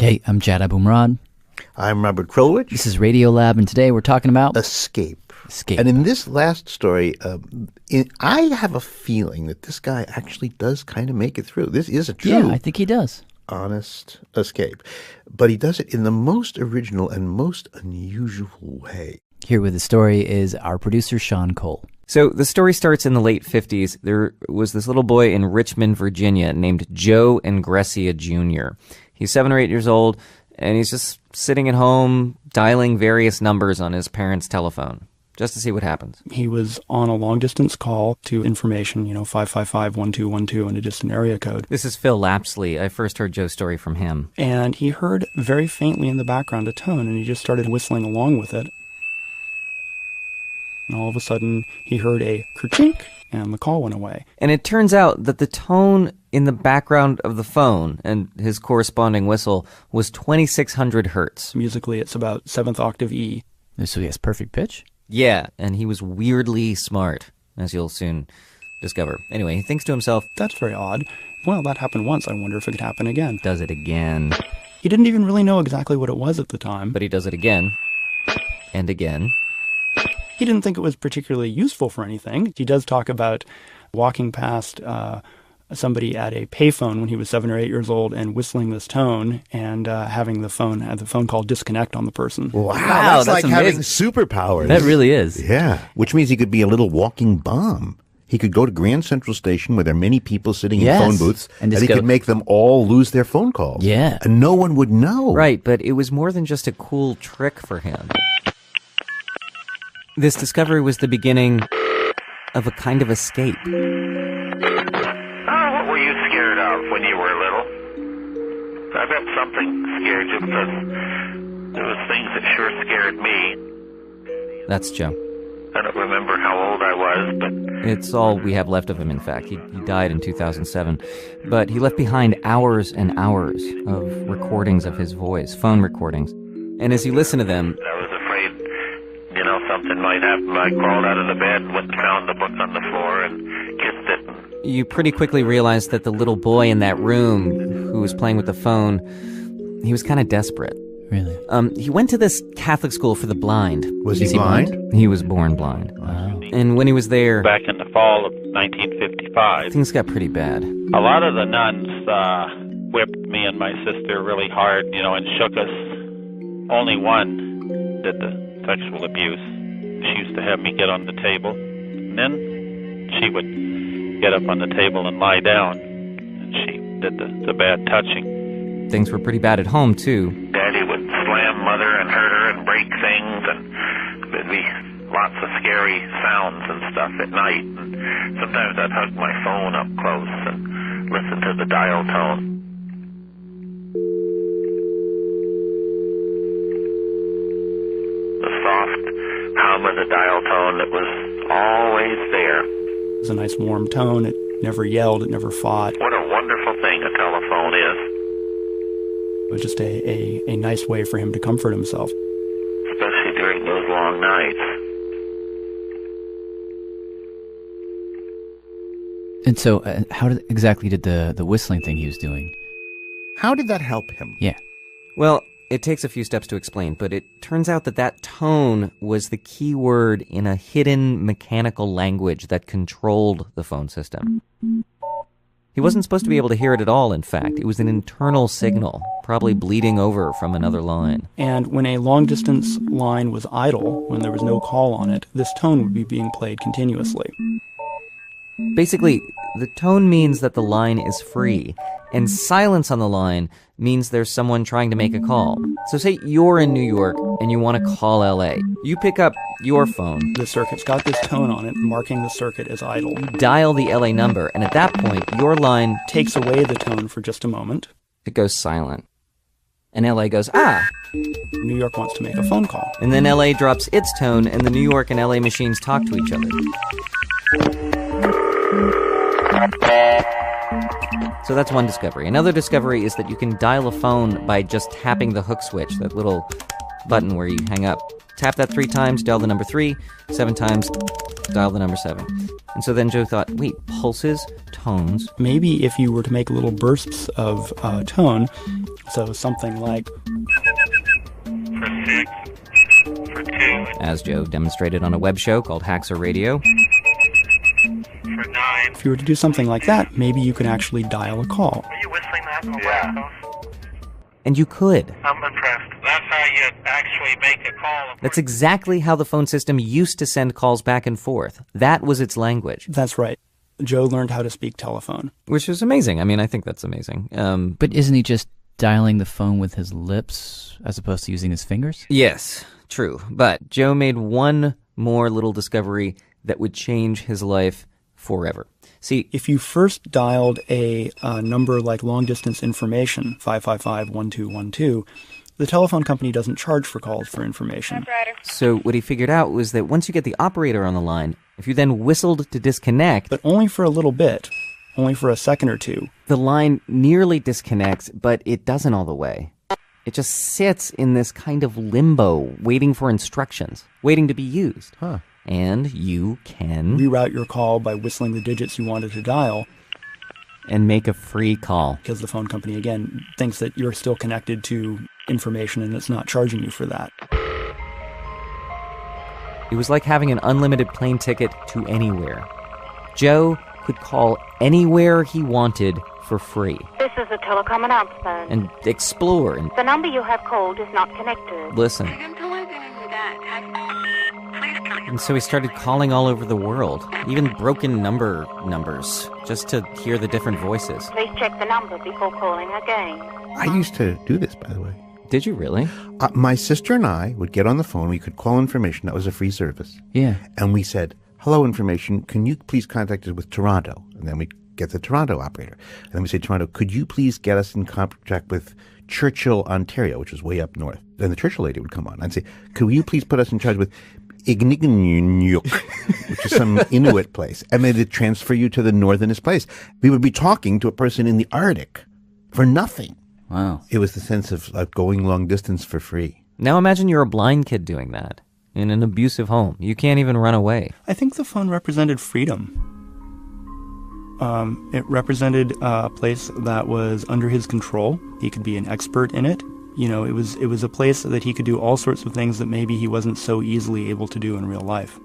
Hey, I'm Jad Abumrad. I'm Robert Krulwich. This is Radiolab, and today we're talking about... Escape. Escape. And in this last story, I have a feeling that this guy actually does kind of make it through. This is a true... Yeah, I think he does. Honest escape. But he does it in the most original and most unusual way. Here with the story is our producer, Sean Cole. So the story starts in the late 50s. There was this little boy in Richmond, Virginia, named Joe Ingressia Jr. He's 7 or 8 years old, and he's just sitting at home dialing various numbers on his parents' telephone, just to see what happens. He was on a long-distance call to information, 555-1212 in a distant area code. This is Phil Lapsley. I first heard Joe's story from him. And he heard very faintly in the background a tone, and he just started whistling along with it. And all of a sudden, he heard a kerchink, and the call went away. And it turns out that the tone in the background of the phone and his corresponding whistle was 2600 hertz. Musically, it's about 7th octave E. So he has perfect pitch? Yeah, and he was weirdly smart, as you'll soon discover. Anyway, he thinks to himself, That's very odd. Well, that happened once. I wonder if it could happen again. does it again. He didn't even really know exactly what it was at the time. But he does it again. And again. He didn't think it was particularly useful for anything. He does talk about walking past somebody at a payphone when he was 7 or 8 years old and whistling this tone and having the phone call disconnect on the person. Wow, Wow, that's like that's having amazing. superpowers. That really is. Yeah, which means he could be a little walking bomb. He could go to Grand Central Station where there are many people sitting in Yes, phone booths, and and just he go- could make them all lose their phone calls. Yeah. And no one would know. Right, but it was more than just a cool trick for him. This discovery was the beginning of a kind of escape. What were you scared of when you were little? I bet something scared you because there was things that sure scared me. That's Joe. I don't remember how old I was, but It's all we have left of him, in fact. He died in 2007. But he left behind hours and hours of recordings of his voice, phone recordings. And as you listen to them, I was afraid, something might happen. I crawled out of the bed and went and found the book on the floor and kissed it. you pretty quickly realize that the little boy in that room who was playing with the phone, he was kind of desperate. Really? He went to this Catholic school for the blind. Was Is he he blind? He was born blind. Wow. And when he was there, Back in the fall of 1955, things got pretty bad. a lot of the nuns whipped me and my sister really hard, and shook us. Only one did the sexual abuse. She used to have me get on the table, and then she would get up on the table and lie down, and she did the bad touching. Things were pretty bad at home, too. Daddy would slam Mother and hurt her and break things, and there'd be lots of scary sounds and stuff at night. And sometimes I'd hug my phone up close and listen to the dial tone. The soft hum of the dial tone that was always there. It was a nice warm tone. It never yelled. It never fought. What a wonderful thing a telephone is, It was just a nice way for him to comfort himself. especially during those long nights. And so how exactly did the whistling thing he was doing? How did that help him? Yeah. Well, it takes a few steps to explain, but it turns out that tone was the key word in a hidden mechanical language that controlled the phone system. He wasn't supposed to be able to hear it at all, in fact. It was an internal signal, probably bleeding over from another line. And when a long-distance line was idle, when there was no call on it, this tone would be being played continuously. Basically, the tone means that the line is free, and silence on the line means there's someone trying to make a call. So say you're in New York and you want to call LA. You pick up your phone, The circuit's got this tone on it, marking the circuit as idle. dial the LA number, and at that point, your line, Takes away the tone for just a moment. it goes silent. And LA goes, ah! New York wants to make a phone call. And then LA drops its tone, and the New York and LA machines talk to each other. So that's one discovery. Another discovery is that you can dial a phone by just tapping the hook switch, that little button where you hang up. Tap that 3 times, dial the number 3, 7 times, Dial the number 7. And so then Joe thought, wait, pulses, tones. Maybe if you were to make little bursts of tone, so something like, For 6, for 2, As Joe demonstrated on a web show called Haxor Radio. for 9. if you were to do something like that, maybe you could actually dial a call. Are you whistling that? Yeah. And you could. I'm impressed. That's how you actually make a call. That's exactly how the phone system used to send calls back and forth. That was its language, That's right. Joe learned how to speak telephone. which was amazing. I mean, I think that's amazing. But isn't he just dialing the phone with his lips as opposed to using his fingers? Yes, true. But Joe made one more little discovery that would change his life forever. See, If you first dialed a number like long-distance information, 555-1212, the telephone company doesn't charge for calls for information. so what he figured out was that once you get the operator on the line, if you then whistled to disconnect, But only for a little bit, only for a second or two. the line nearly disconnects, but it doesn't all the way. It just sits in this kind of limbo, waiting for instructions, waiting to be used. Huh. And you can Reroute your call by whistling the digits you wanted to dial, and make a free call. because the phone company, again, thinks that you're still connected to information and it's not charging you for that. It was like having an unlimited plane ticket to anywhere. Joe could call anywhere he wanted for free This is a telecom announcement. and explore and The number you have called is not connected. listen. And so he started calling all over the world, even broken numbers, just to hear the different voices. Please check the number before calling again. I used to do this, by the way. Did you really? My sister and I would get on the phone. We could call information. That was a free service. Yeah. And we said, hello, information. Can you please contact us with Toronto? And then we'd get the Toronto operator. And then we say, Toronto, could you please get us in contact with Churchill, Ontario, which was way up north. Then the Churchill lady would come on and say, could you please put us in charge with Igniganuk, which is some Inuit place. And they'd transfer you to the northernest place. We would be talking to a person in the Arctic for nothing. Wow. It was the sense of going long distance for free. Now imagine you're a blind kid doing that in an abusive home. You can't even run away. I think the phone represented freedom. It represented a place that was under his control. He could be an expert in it. You know, it was a place that he could do all sorts of things that maybe he wasn't so easily able to do in real life.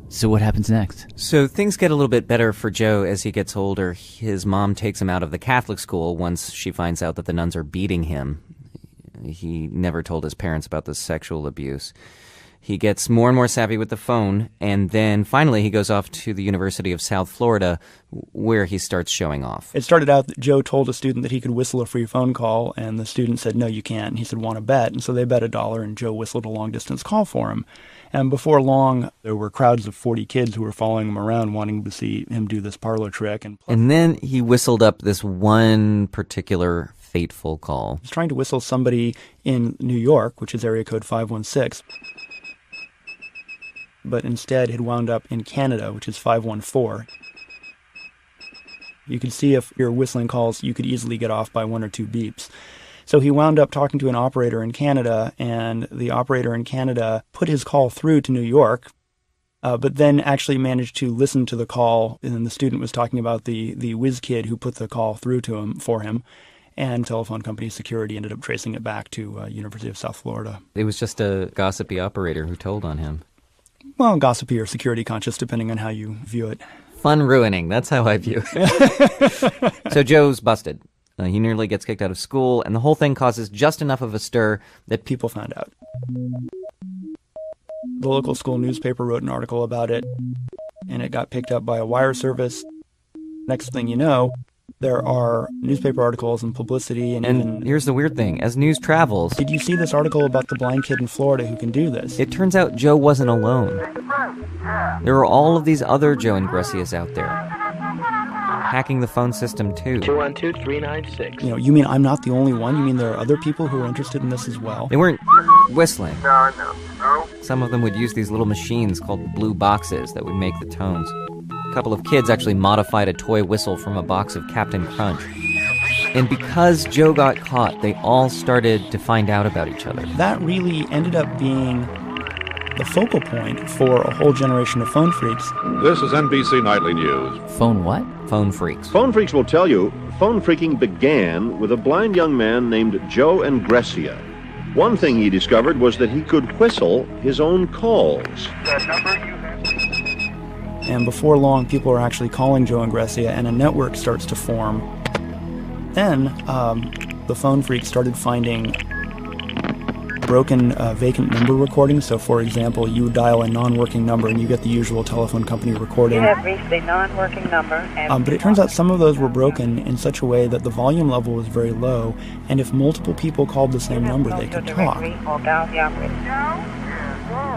So what happens next? So things get a little bit better for Joe as he gets older. His mom takes him out of the Catholic school once she finds out that the nuns are beating him. He never told his parents about the sexual abuse. He gets more and more savvy with the phone, and then finally he goes off to the University of South Florida, where he starts showing off. It started out that Joe told a student that he could whistle a free phone call, and the student said, no, you can't. And he said, want to bet? And so they bet $1, and Joe whistled a long-distance call for him. And before long, there were crowds of 40 kids who were following him around wanting to see him do this parlor trick. And then he whistled up this one particular fateful call. He was trying to whistle somebody in New York, which is area code 516, but instead had wound up in Canada, which is 514. You could see if you're whistling calls, you could easily get off by 1 or 2 beeps. So he wound up talking to an operator in Canada, and the operator in Canada put his call through to New York, but then actually managed to listen to the call. And the student was talking about the whiz kid who put the call through to him for him. And telephone company security ended up tracing it back to University of South Florida. It was just a gossipy operator who told on him. Well, gossipy or security conscious, depending on how you view it. Fun ruining, that's how I view it. So Joe's busted. He nearly gets kicked out of school, and the whole thing causes just enough of a stir that People found out. The local school newspaper wrote an article about it, and it got picked up by a wire service. Next thing you know, there are newspaper articles and publicity and even... here's the weird thing. As news travels, Did you see this article about the blind kid in Florida who can do this? it turns out Joe wasn't alone. There were all of these other Joe Ingressias out there, hacking the phone system too. 212-396. You know, you mean I'm not the only one? You mean there are other people who are interested in this as well? They weren't whistling. Some of them would use these little machines called blue boxes that would make the tones. A couple of kids actually modified a toy whistle from a box of Captain Crunch. And because Joe got caught, they all started to find out about each other. That really ended up being the focal point for a whole generation of phone freaks. This is NBC Nightly News. Phone what? Phone freaks. Phone freaks will tell you phone freaking began with a blind young man named Joe Engresia. One thing he discovered was that he could whistle his own calls. And before long, people are actually calling Joe Engresia, and a network starts to form. Then the phone freaks started finding broken vacant number recordings. So, for example, you dial a non-working number and you get the usual telephone company recording. You have reached a non-working number. But it turns out some of those were broken in such a way that the volume level was very low, and if multiple people called the same number, they could talk.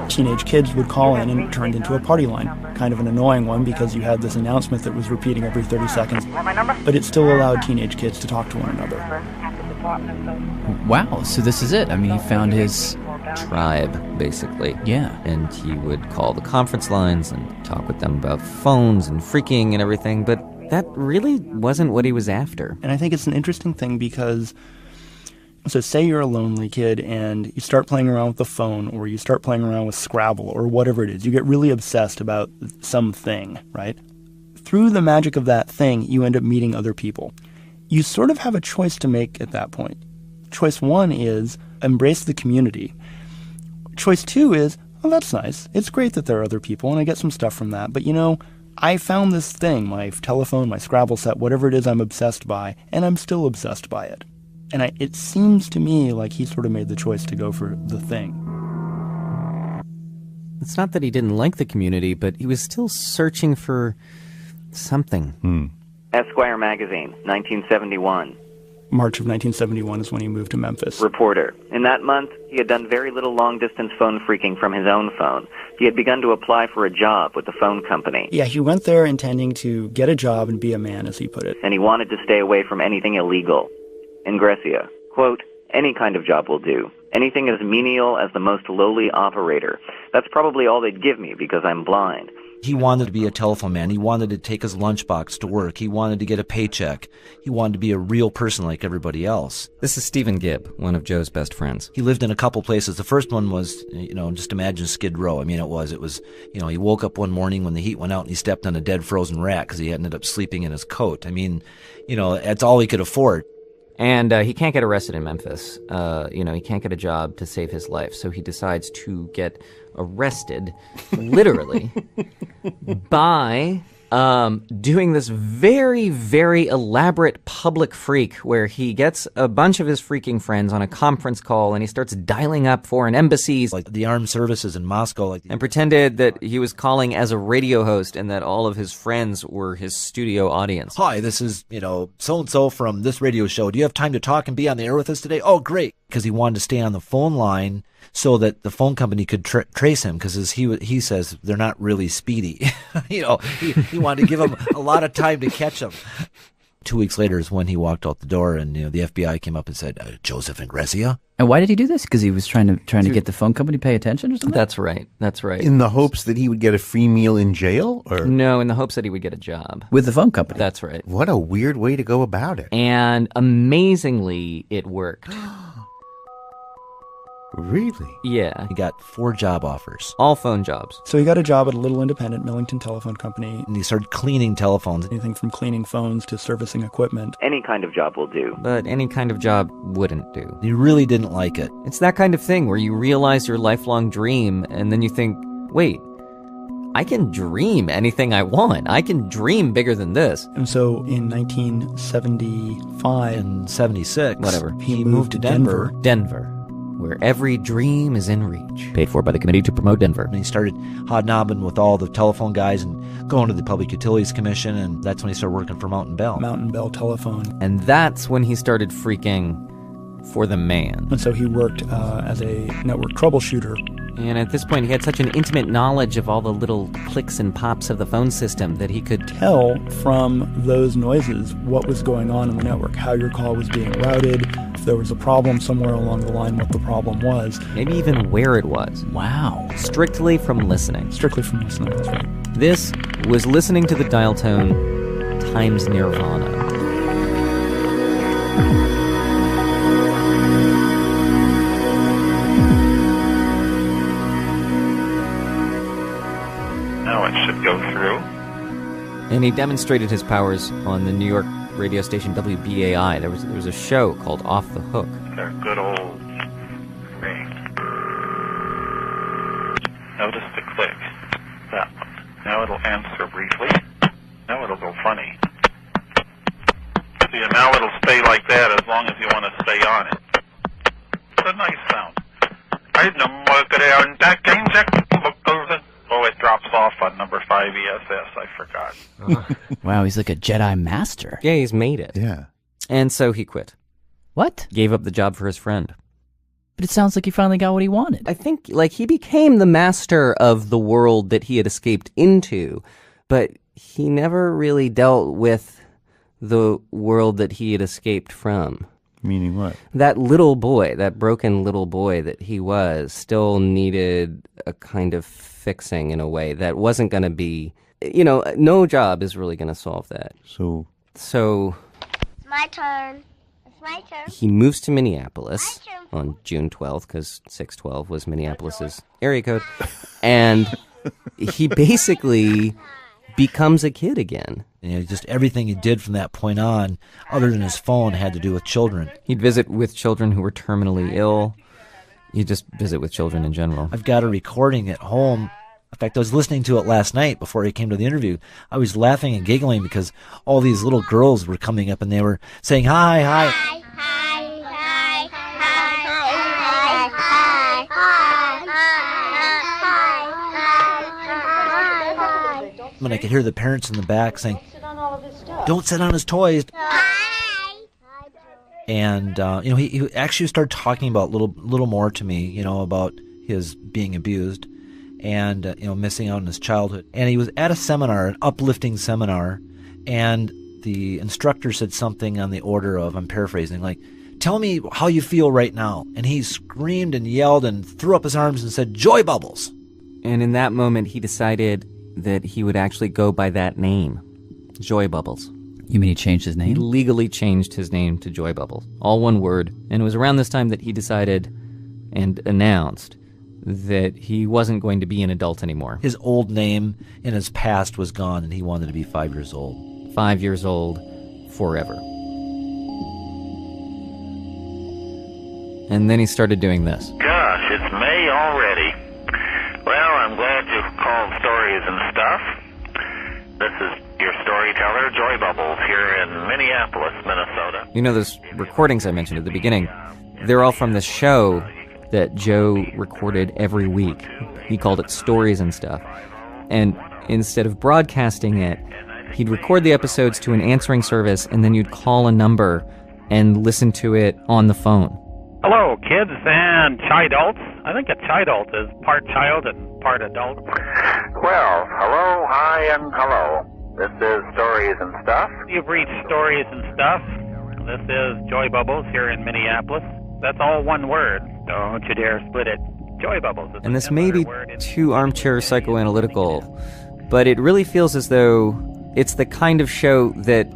Teenage kids would call in and it turned into a party line. Kind of an annoying one because you had this announcement that was repeating every 30 seconds, but it still allowed teenage kids to talk to one another. Wow, so this is it. I mean, he found his tribe, basically. Yeah. And he would call the conference lines and talk with them about phones and freaking and everything, but that really wasn't what he was after. And I think it's an interesting thing because, so say you're a lonely kid and you start playing around with the phone, or you start playing around with Scrabble or whatever it is. You get really obsessed about something, right? Through the magic of that thing, you end up meeting other people. You sort of have a choice to make at that point. Choice one is embrace the community. Choice two is, oh, that's nice. It's great that there are other people and I get some stuff from that. But, you know, I found this thing, my telephone, my Scrabble set, whatever it is I'm obsessed by, and I'm still obsessed by it. And it seems to me like he sort of made the choice to go for the thing. It's not that he didn't like the community, but he was still searching for something. Esquire magazine, 1971. March of 1971 is when he moved to Memphis. Reporter. In that month, he had done very little long-distance phone freaking from his own phone. He had begun to apply for a job with the phone company. Yeah, he went there intending to get a job and be a man, as he put it. And he wanted to stay away from anything illegal. Engresia, quote, any kind of job will do. Anything as menial as the most lowly operator. That's probably all they'd give me because I'm blind. He wanted to be a telephone man. He wanted to take his lunchbox to work. He wanted to get a paycheck. He wanted to be a real person like everybody else. This is Stephen Gibb, one of Joe's best friends. He lived in a couple places. The first one was, just imagine Skid Row. I mean, it was, he woke up one morning when the heat went out and he stepped on a dead frozen rat because he ended up sleeping in his coat. I mean, that's all he could afford. And he can't get arrested in Memphis. He can't get a job to save his life. So he decides to get arrested, literally, by doing this very, very elaborate public freak where he gets a bunch of his freaking friends on a conference call and he starts dialing up foreign embassies. Like the armed services in Moscow. And pretended that he was calling as a radio host and that all of his friends were his studio audience. Hi, this is, so-and-so from this radio show. Do you have time to talk and be on the air with us today? Oh, great. Because he wanted to stay on the phone line so that the phone company could trace him, because as he says, they're not really speedy. He wanted to give him a lot of time to catch him. 2 weeks later is when he walked out the door, and the FBI came up and said, Joseph Engresia. And why did he do this? Because he was trying to get the phone company to pay attention or something? That's right. In the hopes that he would get a free meal in jail? Or no, in the hopes that he would get a job. With the phone company? That's right. What a weird way to go about it. And amazingly, it worked. Really? Yeah. He got 4 job offers. All phone jobs. So he got a job at a little independent Millington telephone company. And he started cleaning telephones. Anything from cleaning phones to servicing equipment. Any kind of job will do. But any kind of job wouldn't do. He really didn't like it. It's that kind of thing where you realize your lifelong dream and then you think, wait, I can dream anything I want. I can dream bigger than this. And so in 1975 and 76, whatever, he moved to Denver. Denver, where every dream is in reach. Paid for by the Committee to Promote Denver. And he started hobnobbing with all the telephone guys and going to the Public Utilities Commission, and that's when he started working for Mountain Bell. Mountain Bell Telephone. And that's when he started freaking for the man. And so he worked as a network troubleshooter. And at this point, he had such an intimate knowledge of all the little clicks and pops of the phone system that he could tell from those noises what was going on in the network, how your call was being routed, if there was a problem somewhere along the line, what the problem was. Maybe even where it was. Wow. Strictly from listening. Strictly from listening, that's right. This was listening to the dial tone times Nirvana. And he demonstrated his powers on the New York radio station WBAI. There was a show called Off the Hook. They're good old ring. Notice the click. That one. Now it'll answer briefly. Now it'll go funny. See, and now it'll stay like that as long as you want to stay on it. It's a nice sound. Oh, it drops off on number 5 ESS. I forgot. Wow, he's like a Jedi master. Yeah, he's made it. Yeah. And so he quit. What? Gave up the job for his friend. But it sounds like he finally got what he wanted. I think, he became the master of the world that he had escaped into, but he never really dealt with the world that he had escaped from. Meaning what? That little boy, that broken little boy that he was, still needed a kind of fixing in a way that wasn't going to be, no job is really going to solve that. So It's my turn. It's my turn. He moves to Minneapolis on June 12th, because 612 was Minneapolis's area code, and he basically becomes a kid again. Just everything he did from that point on, other than his phone, had to do with children. He'd visit with children who were terminally ill. He'd just visit with children in general. I've got a recording at home. In fact, I was listening to it last night before he came to the interview. I was laughing and giggling because all these little girls were coming up and they were saying, hi, hi. Hi, hi, hi, hi. And I could hear the parents in the back saying, don't sit on his toys. And, he actually started talking about little more to me, about his being abused and, missing out on his childhood. And he was at a seminar, an uplifting seminar, and the instructor said something on the order of, I'm paraphrasing, like, tell me how you feel right now. And he screamed and yelled and threw up his arms and said, joy bubbles. And in that moment, he decided that he would actually go by that name, Joy Bubbles. You mean he changed his name? He legally changed his name to Joy Bubbles. All one word. And it was around this time that he decided and announced that he wasn't going to be an adult anymore. His old name in his past was gone, and he wanted to be 5 years old. 5 years old, forever. And then he started doing this. Gosh, it's May already. Well, I'm glad you called Stories and Stuff. This is your storyteller, Joy Bubbles, here in Minneapolis, Minnesota. Those recordings I mentioned at the beginning, they're all from this show that Joe recorded every week. He called it Stories and Stuff. And instead of broadcasting it, he'd record the episodes to an answering service, and then you'd call a number and listen to it on the phone. Hello, kids and childolts. I think a childult is part child and part adult. Well, hello, hi, and hello. This is Stories and Stuff. You've reached Stories and Stuff. This is Joy Bubbles here in Minneapolis. That's all one word. Don't you dare split it. Joy Bubbles. And this may be too armchair psychoanalytical, but it really feels as though it's the kind of show that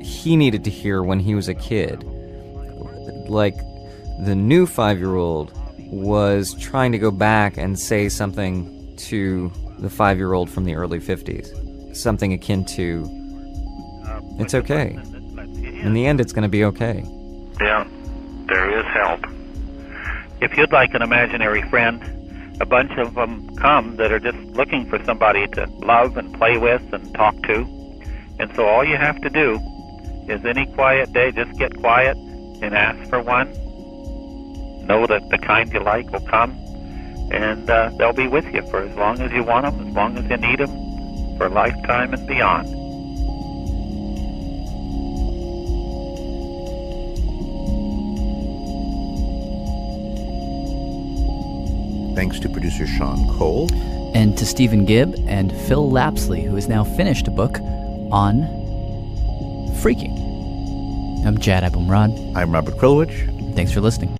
he needed to hear when he was a kid. Like, the new 5-year-old was trying to go back and say something to the 5-year-old from the early 50s. Something akin to, it's okay. In the end, it's going to be okay. Yeah, there is help. If you'd like an imaginary friend, a bunch of them come that are just looking for somebody to love and play with and talk to. And so all you have to do is any quiet day, just get quiet and ask for one. Know that the kind you like will come, and they'll be with you for as long as you want them, as long as you need them, for a lifetime and beyond. Thanks to producer Sean Cole. And to Stephen Gibb and Phil Lapsley, who has now finished a book on freaking. I'm Jad Abumrad. I'm Robert Krulwich. Thanks for listening.